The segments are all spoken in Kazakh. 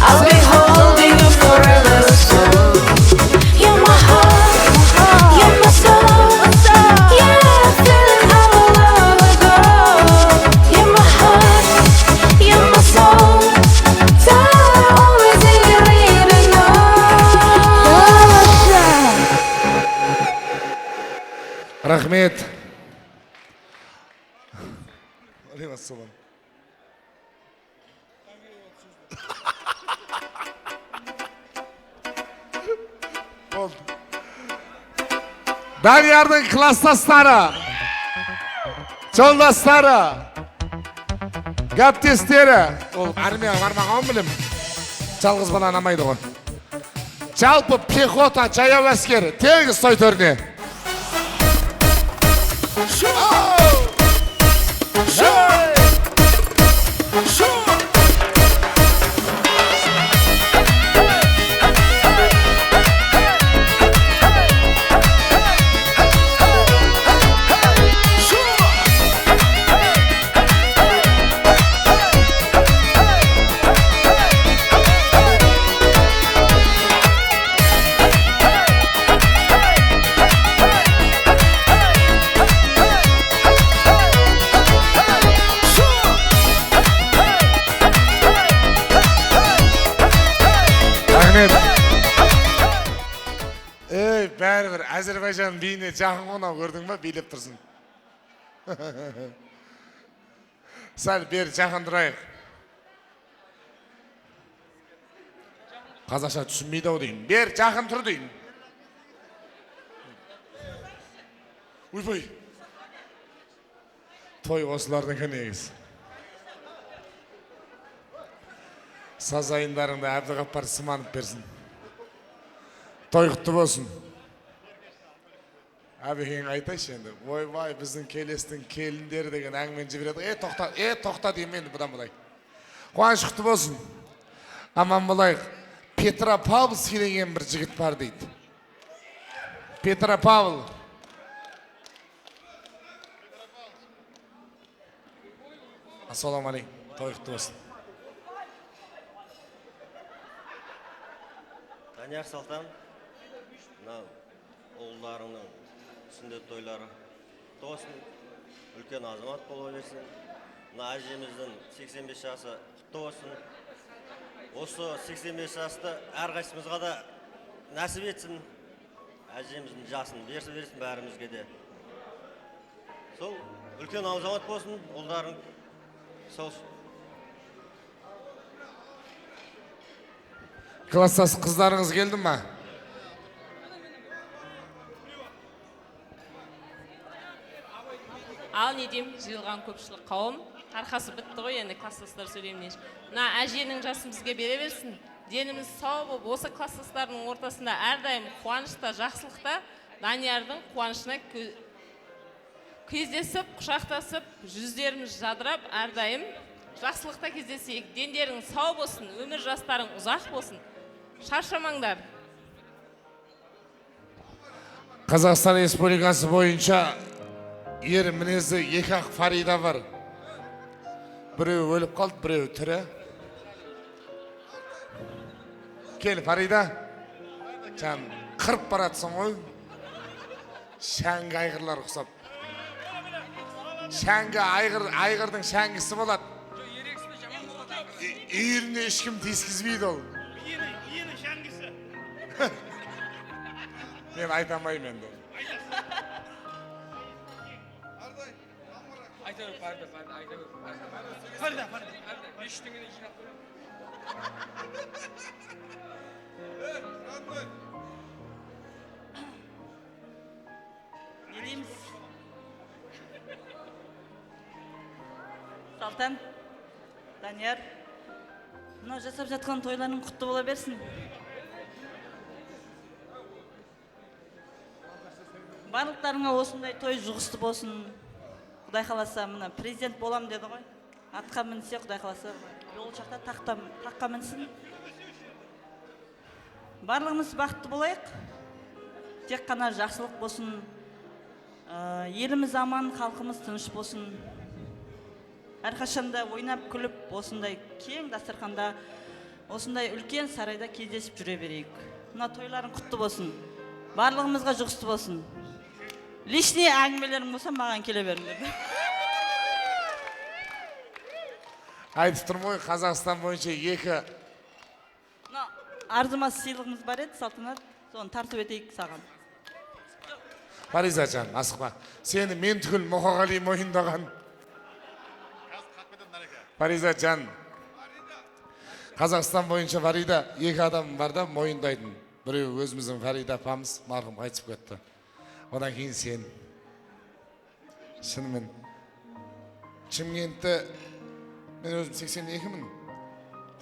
I'll be holding you forever. So you're my heart, you're my soul. Yeah, feeling how I love it go. You're my heart, you're my soul. Time always in your leading on. Рахмет. Алейкумассалам. Oldu. Daniyar'ın klassastары, жолдастары, gaптестері. Ол армияға бармаған білем. Жалғыз бала намайды ғой. Жалпы пехота, жаяу әскер, тегіс той төріне. Ey, бәрібір Әзербайжан биіне жақын қонау көрдің ба, билеп тұрсың. Сәл бері жақын тұрайық. Қазақша түсінмейді ау дейін. Бері жақын тұр дейін. Ойбай. Той осылардың көнегіз. Сазайындарыңда Әбдіғаппар сыманып берсін. Той құтты болсын. Әбекең айтайшы енді. Ойбай, біздің келестің келіндері деген әңгімен жібереді. Тоқта деймін енді бұдан бұлай. Қуаныш құтты болсын. Аман болайық. Петропавловск деген бір жігіт бар дейді. Петропавл. Ассаламалейкум. Той құтты болсын. Данияр Салтан, ұлдарының сүндет тойлары тосын, үлкен азамат бола берсін. Әжеміздің 85 жасы құтты болсын. Осы 85 жасты әрқайсымызға да нәсіп етсін. Әжеміздің жасын берсін бәрімізге де. Сол үлкен азамат болсын, ұлдарың сол. Класстас қыздарыңыз келді ма? Ал не дейм, жиылған көпшілік қауым, арқасы бітті ғой, енді класстастар сөйлеміне. Мына әженің жасын бізге бере берсін. Деніміз сау болып, осы класстастардың ортасында әрдайым қуанышта, жақсылықта Даниярдың қуанышына кездесіп, құшақтасып, жүздеріміз жадырап, әрдайым жақсылықта кездесейік. Дендерің сау болсын, өмір жастарың ұзақ болсын. Шаршамаңдар. Қазақстан Республикасы бойынша ер мінезі екі ақ Фарида бар. Біреу өліп қалды, біреу тірі. Кел, Фарида. Жан, қырып баратсың ғой. Шәңгі айғырлар құсап. Шәңгі айғырдың шәңгісі болады. Үйіріне ешкім тескізбейді ол. Иені шәңгісі. Мен айтамайым енді. Фарда. Не дейміз? Салтан, Данияр, мына жасап жатқан тойларың құтты бола берсін. Барлықтарыңа осындай той жұғысты болсын. Құдай қаласа, мына президент болам деді ғой. Атқа мінсе, Құдай қаласа, болашақта таққа мінсін. Барлығымыз бақытты болайық. Тек қана жақсылық болсын. Еліміз аман, халқымыз тыныш болсын. әрқашанда ойнап күліп осындай кең дастарханда осындай үлкен сарайда кездесіп жүре берейік. Мына тойларың құтты болсын, барлығымызға жұғысты болсын. Лишний әңгімелерің болса маған келе беріңдер. Айтып тұрмын ғой, Қазақстан бойынша 2 Арзымас сыйлығымыз бар еді, Салтанат, соны тартып етейік саған. Фариза жан, асықпа. Сені мен түгіл Мұқағали мойындаған. Фариза жан, Қазақстан бойынша Фарида 2 адам бар да мойындайтын. Біреу өзіміздің Фарида апамыз, марқұм қайтып кетті. Одан кейін сен. Шынымен. Шымкентті мен өзім 82-мін.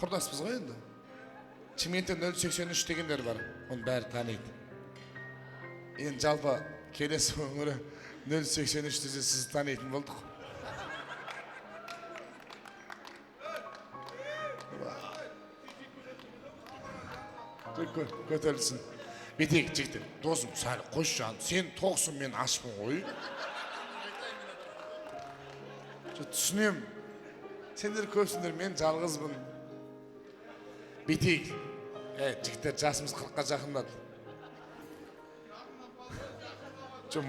Құрдаспыз ғой енді. Шымкентте 083 дегендер бар. Оны бәрі таниды. Енді жалпы келесі өңірі 083 десе сіз танитын болдық. Көтерілсін. Бетек жігіттер, досым, сәл қош жан, сен тоқсың, мен ашпын ғой. Түсінем, сендер көпсіңдер, мен жалғызбын. Бетек, жігіттер, жасымыз 40-қа жақындады.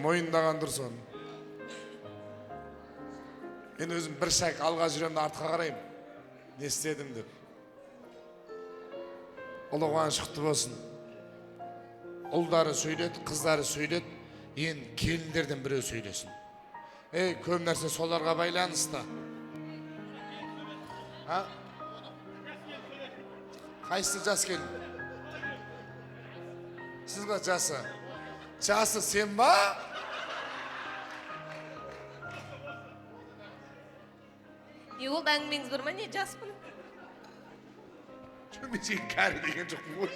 Мойындаған дұрыс оны. Мен өзім бір шайқ алға жүремді, артқа қарайым. Не істедім деп. Ұлы қуаныш құтты болсын. Ұлдары сөйледі, қыздары сөйледі, енді келіндерден біреу сөйлесін. Көп нәрсе соларға байланысты. Қайсы жас келін? Сіз ба жасы? Жасы сен ба? Не болды әңгімеңіз бар ма, не жаспын? Мен сен кәрі деген жоқпын ғой.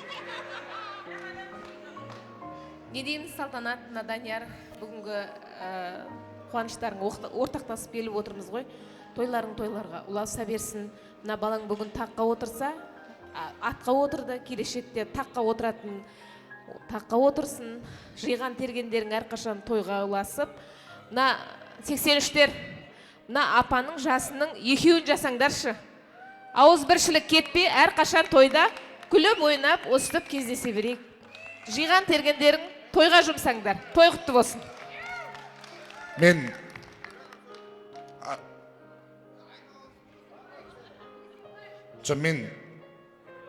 Не дейміз, Салтанат, мына Данияр, бүгінгі қуаныштарың ортақтасып келіп отырмыз ғой. Тойларың тойларға ұласа берсін. Мына балаң бүгін таққа отырса, атқа отырды, келешекте таққа отыратын, таққа отырсын. Жиған тергендерің әрқашан тойға ұласып. Мына 83-тер, мына апаның жасының 2-ін жасаңдаршы. Ауыз біршілік кетпей, әрқашан тойда күліп ойнап, осытып кездесе берейік. Жиған тергендерің тойға жұмсаңдар. Той құтты болсын.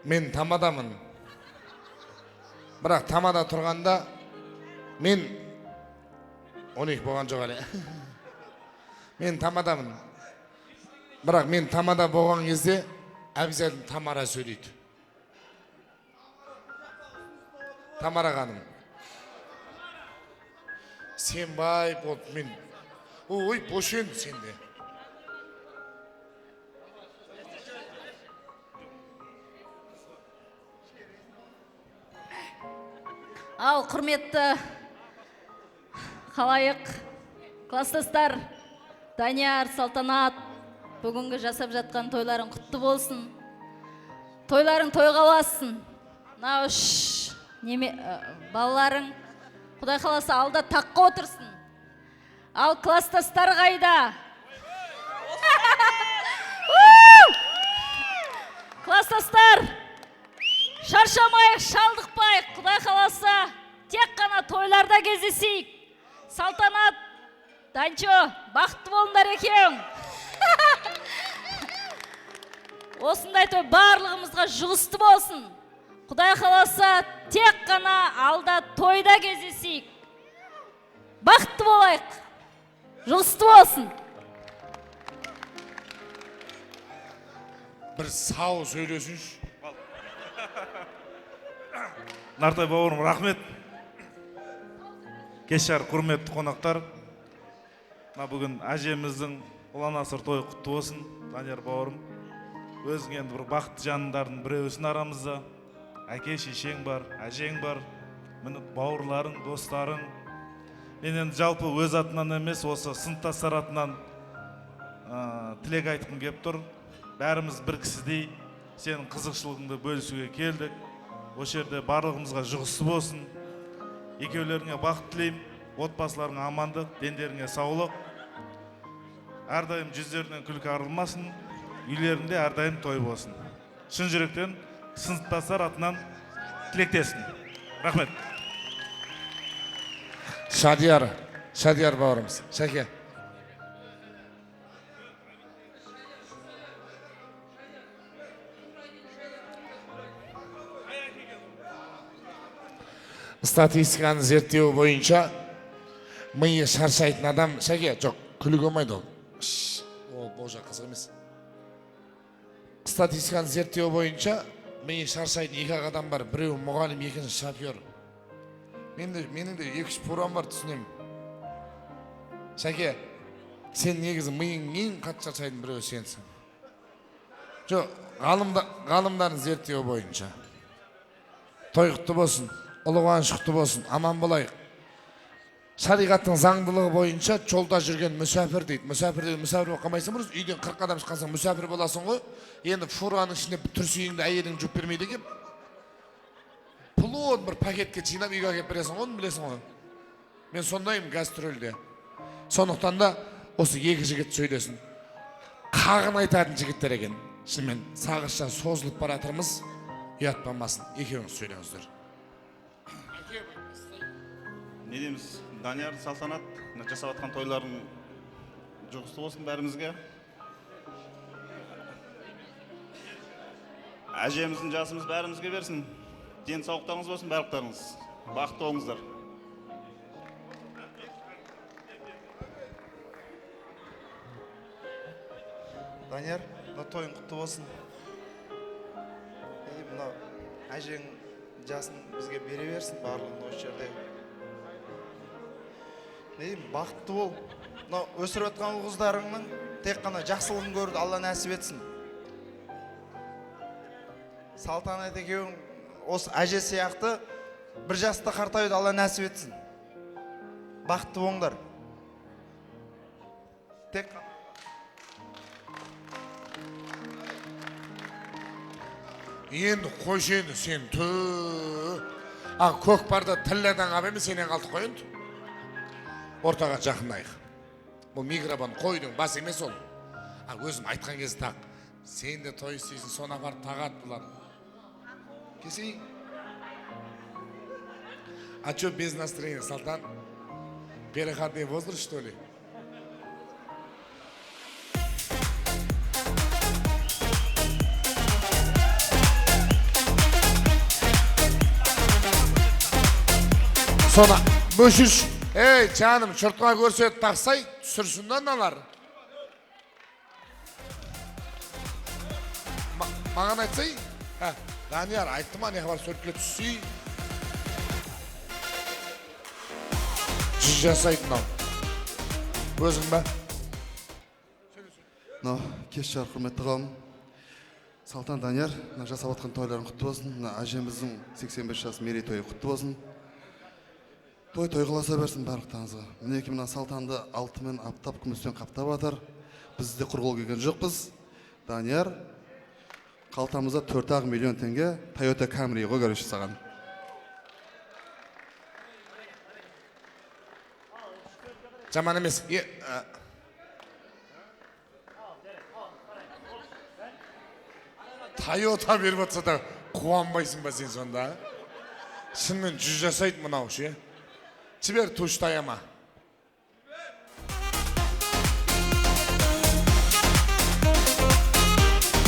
Мен тамадамын. Бірақ тамада тұрғанда мен 12 болған жоқ әлі. Мен тамадамын. Бірақ мен тамада болған кезде әбзәлім Тамара сөйлейді. Тамара ханым. Сен бай болды мен. Ой, бошен сенде. Ал құрметті халайық, класстастар, Данияр, Салтанат, бүгінгі жасап жатқан тойларың құтты болсын. Тойларың тойға ұлассын. Мына балаларың Құдай қаласа алда таққа отырсын. Ал класстастар қайда? Класстастар, шаршамайық, шалдықпайық. Құдай қаласа тек қана тойларда кездесейік. Салтанат, Данчо, бақытты болыңдар екең. Осындай той барлығымызға жұғысты болсын. Құдай қаласа тек қана алда тойда кездесейік. Бақытты болайық. Жұғысты болсын. Бір сау сөйлесінші. Нартай бауырым, рахмет. Кешар, құрметті қонақтар. Бүгін әжеміздің ұлан асыр тойы құтты болсын. Данияр бауырым, өзің енді бір бақытты жанындардың біреусін арамызда. Әке, шешең бар, әжең бар, міне бауырларың, достарың. Мен енді жалпы өз атынан емес, осы сыныптастар атынан тілек айтқым келіп тұр. Бәріміз бір кісідей сенің қызықшылығыңды бөлісуге келдік. Осы жерде барлығымызға жұғысты болсын. Екеулеріңе бақыт тілеймін, отбасыларыңа амандық, дендеріңе саулық. әрдайым жүздерінен күлкі арылмасын, үйлерінде әрдайым той болсын. Шын жүректен сыныптастар атынан тілектесін. Рахмет. Шадияр бауырымыз. Шәке. Статистиканы зерттеу бойынша миы шаршайтын адам, Шәке, жоқ, күлігі болмайды ол. Ол бұл жақ қызық емес. Статистиканы зерттеу бойынша миы шаршайтын екі адам бар, біреу мұғалім, екінші шофер. Менің де 2-3 пурам бар, түсінемін. Шәке, сен негізі миың ең қатты шаршайтын біреу сенсің. Жоқ, ғалымдарын зерттеу бойынша. Той құтты болсын, ұлы қуаныш құтты болсын, аман болайық. Шариғаттың заңдылығы бойынша жолда жүрген мүсәпір дейді. Мүсәпір болып қалмайсың бұрыс, үйден 40 адам шыққансың, мүсәпір боласың ғой. Енді фураның ішінде түрсүйіңді әйелің жұп бермейді кеп. Пұлуын бір пакетке жинап үйге кеп бересің ғой, білесің ғой. Мен сондайым гастрольде. Сондықтан да осы екі жігіт сөйлесін. Қағын айтатын жігіттер екен. Шынымен сағызша созылып баратырмыз, ұят болмасын. Екеуіңіз сөйлеңіздер. Не дейміз, Данияр, Салтанат, жасап атқан тойлардың жұғысты болсын бәрімізге. Әжеміздің жасымыз бәрімізге берсін. Денсаулықтарыңыз болсын барлықтарыңыз. Бақытты болыңыздар. Данияр, тойың құтты болсын. Мынау әжең жасын бізге бере берсін барлығын осы жерде. Бақытты бол. Мынау өсіріп отқан ұл-қыздарыңның тек қана жақсылығын көрді, Алла нәсіп етсін. Салтанат екеуің осы әже сияқты бір жаста қартаюды Алла нәсіп етсін. Бақытты болыңдар. Тек Енді қойшені сен көкпарда тілләден қап емес, сенен қалдық қой енді. Ортаға жақындайық. Бұл микрофон қойдың бас емес ол. Өзім айтқан кезде тақ. Сен де той істейсің, соны апарып тағат бұлар. Кесейін. А что без настроения, Салтан? Переходный возраст, что ли? Sonra böşüş. Ey canım, çırtma görse taksay, sürsünden alır. Mağan aytsay, Daniyar ayttım ha, ne var sörtüle түссүй. Жүз жасайтын ау. Өзің бә? Кеш жарық құрметті қауым. Салтан, Данияр, жасап атқан тойларың құтты болсын. Әжеміздің 85 жас мерейтойы құтты болсын. Той қыласа берсін барлықтарыңызға. Мінеки мына Салтанды алтынмен аптап, күмістен қаптап атыр. Біз де құр қол келген жоқпыз. Данияр, қалтамызда 4 миллион теңге Toyota Camry ғой көрші саған. Жаман емес. Toyota беріп атса да қуанбайсың ба сен сонда? Шынымен 100 жасайды мынау ше. Жібер туштаяма.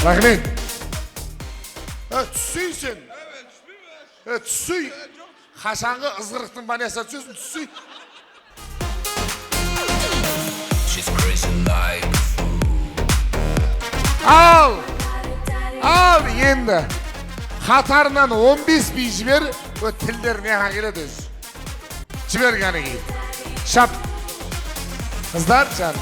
Рахмет. Түссей сен. Түссей. Қашанғы ызғырықтың баняса түсесің, түссей. Ал енді. Қатарынан 15 бей жібер, тілдер неға келеді өз. Жібер ғаны кейін. Шап. Қыздар жан.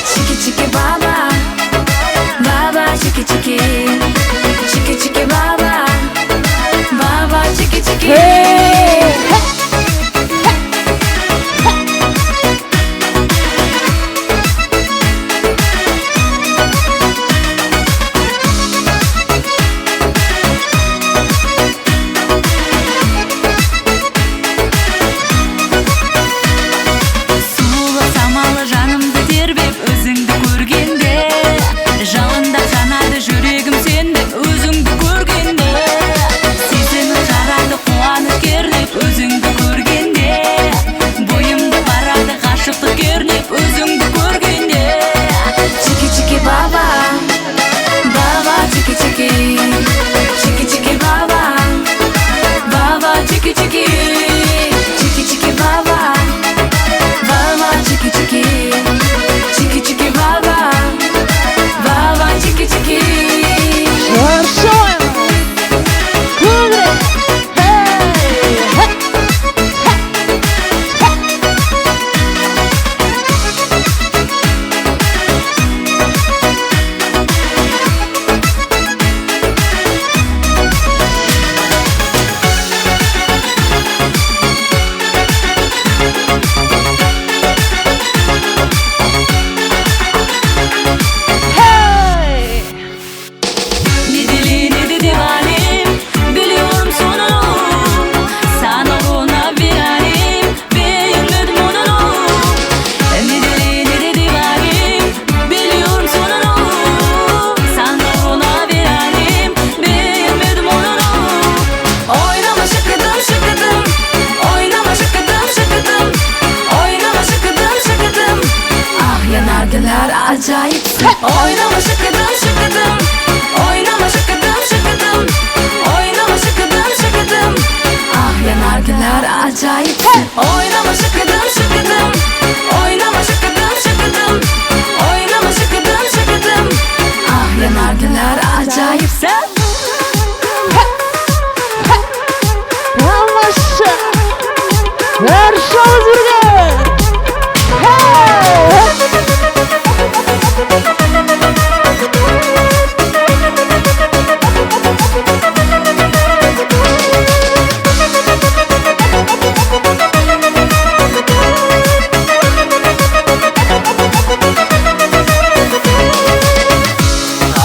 Chiki chiki baba, baba chiki chiki, chiki chiki baba, baba chiki chiki. Yanargılar acayip. Oynama şıkıdım şıkıdım. Oynama şıkıdım şıkıdım. Oynama şıkıdım şıkıdım. Ah yanargılar acayip. Sen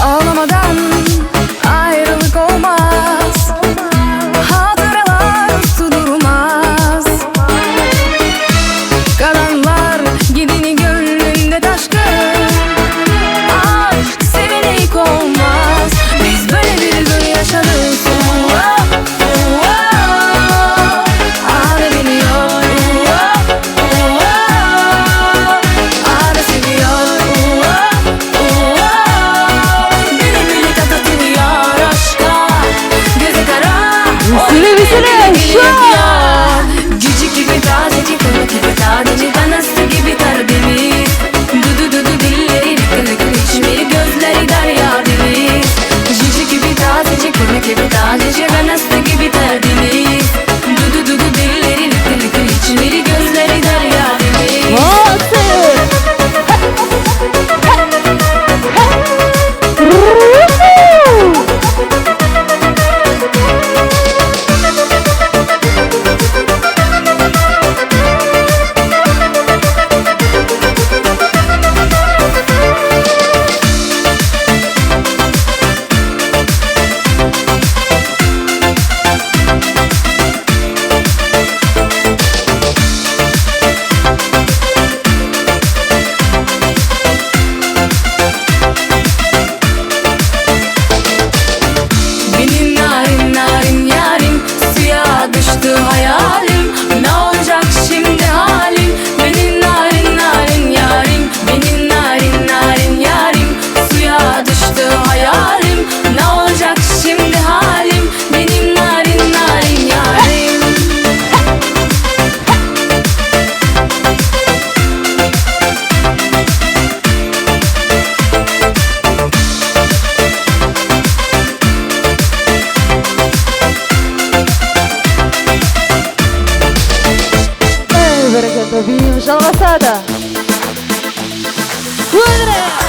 ağlamadan ayrılık olmaz. Hatıralar su durmaz. Kalanlar gidini gönlünde taşkın. Aşk sevene ilk olmaz. Biz böyle bir gün yaşadık. Ağrı biliyor. Ağrı seviyor. Bili bili tatlatıyor aşka. Göze kara. Cücük gibi tazecik, ılık gibi tadeci, danası gibi Karadeniz. Dudu dudu dilleri, lıkır lıkır içmeli gözleri derya deniz. Cücük gibi tazecik, ılık gibi tadeci, danası gibi Karadeniz. Dudu dudu dilleri, lıkır lıkır içmeli gözleri derya deniz. Benim narin narin yarim, suya düştü hayalim. Ne olacak şimdi halim? Benim narin narin yarim, benim narin narin yarim, suya düştü hayalim. Ne olacak şimdi halim? Benim narin narin yarim. Жалғасады. Өндірі!